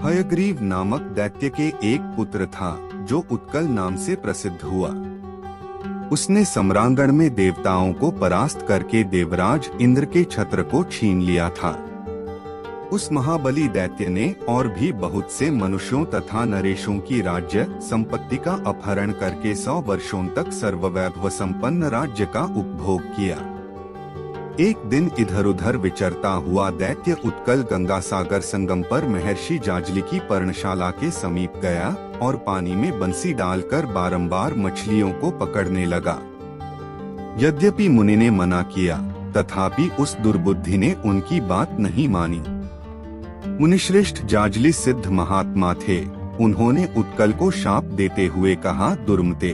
हयग्रीव नामक दैत्य के एक पुत्र था जो उत्कल नाम से प्रसिद्ध हुआ। उसने सम्रांगण में देवताओं को परास्त करके देवराज इंद्र के छत्र को छीन लिया था। उस महाबली दैत्य ने और भी बहुत से मनुष्यों तथा नरेशों की राज्य संपत्ति का अपहरण करके 100 वर्षों तक सर्ववैभव संपन्न राज्य का उपभोग किया। एक दिन इधर उधर विचरता हुआ दैत्य उत्कल गंगा सागर संगम पर महर्षि जाजली की पर्णशाला के समीप गया और पानी में बंसी डालकर बारंबार मछलियों को पकड़ने लगा। यद्यपि मुनि ने मना किया, तथापि उस दुर्बुद्धि ने उनकी बात नहीं मानी। मुनिश्रेष्ठ जाजली सिद्ध महात्मा थे। उन्होंने उत्कल को शाप देते हुए कहा, दुर्मते,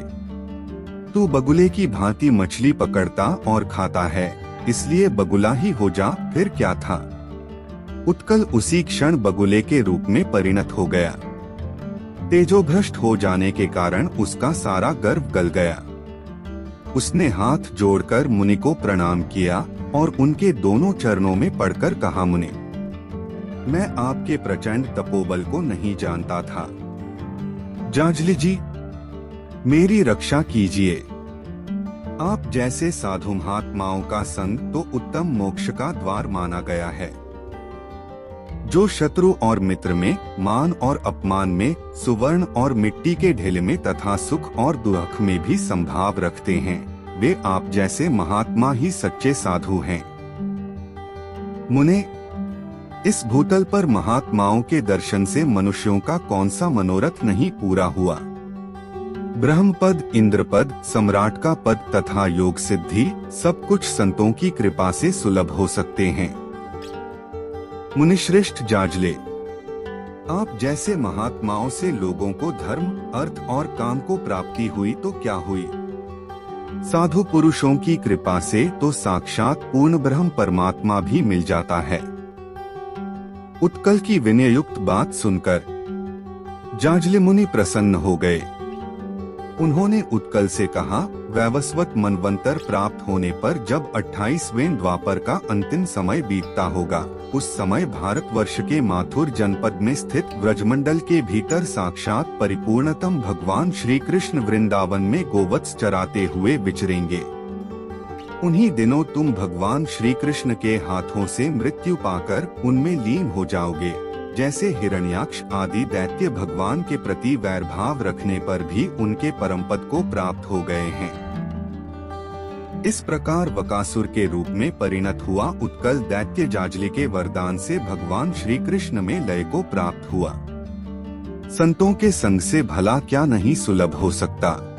तू बगुले की भांति मछली पकड़ता और खाता है, इसलिए बगुला ही हो जा, फिर क्या था। उत्कल उसी क्षण बगुले के रूप में परिणत हो गया। तेजोभ्रष्ट हो जाने के कारण उसका सारा गर्व गल गया। उसने हाथ जोड़कर मुनि को प्रणाम किया और उनके दोनों चरणों में पड़कर कहा, मुनि, मैं आपके प्रचंड तपोबल को नहीं जानता था। जाजली जी, मेरी रक्षा कीजिए। आप जैसे साधु महात्माओं का संग तो उत्तम मोक्ष का द्वार माना गया है। जो शत्रु और मित्र में, मान और अपमान में, सुवर्ण और मिट्टी के ढेले में तथा सुख और दुख में भी संभाव रखते हैं, वे आप जैसे महात्मा ही सच्चे साधु हैं। मुने, इस भूतल पर महात्माओं के दर्शन से मनुष्यों का कौन सा मनोरथ नहीं पूरा हुआ। ब्रह्म पद, इंद्र पद, सम्राट का पद तथा योग सिद्धि सब कुछ संतों की कृपा से सुलभ हो सकते हैं। मुनिश्रेष्ठ जाजले, आप जैसे महात्माओं से लोगों को धर्म, अर्थ और काम को प्राप्ति हुई तो क्या हुई। साधु पुरुषों की कृपा से तो साक्षात पूर्ण ब्रह्म परमात्मा भी मिल जाता है। उत्कल की विनययुक्त बात सुनकर जाजले मुनि प्रसन्न हो गए। उन्होंने उत्कल से कहा, वैवस्वत मनवंतर प्राप्त होने पर जब 28वें द्वापर का अंतिम समय बीतता होगा, उस समय भारतवर्ष के माथुर जनपद में स्थित व्रजमंडल के भीतर साक्षात परिपूर्णतम भगवान श्री कृष्ण वृंदावन में गोवत्स चराते हुए विचरेंगे। उन्हीं दिनों तुम भगवान श्री कृष्ण के हाथों से मृत्यु पाकर उनमें लीन हो जाओगे, जैसे हिरण्याक्ष आदि दैत्य भगवान के प्रति वैरभाव रखने पर भी उनके परमपद को प्राप्त हो गए हैं। इस प्रकार बकासुर के रूप में परिणत हुआ उत्कल दैत्य जाजली के वरदान से भगवान श्री कृष्ण में लय को प्राप्त हुआ। संतों के संग से भला क्या नहीं सुलभ हो सकता।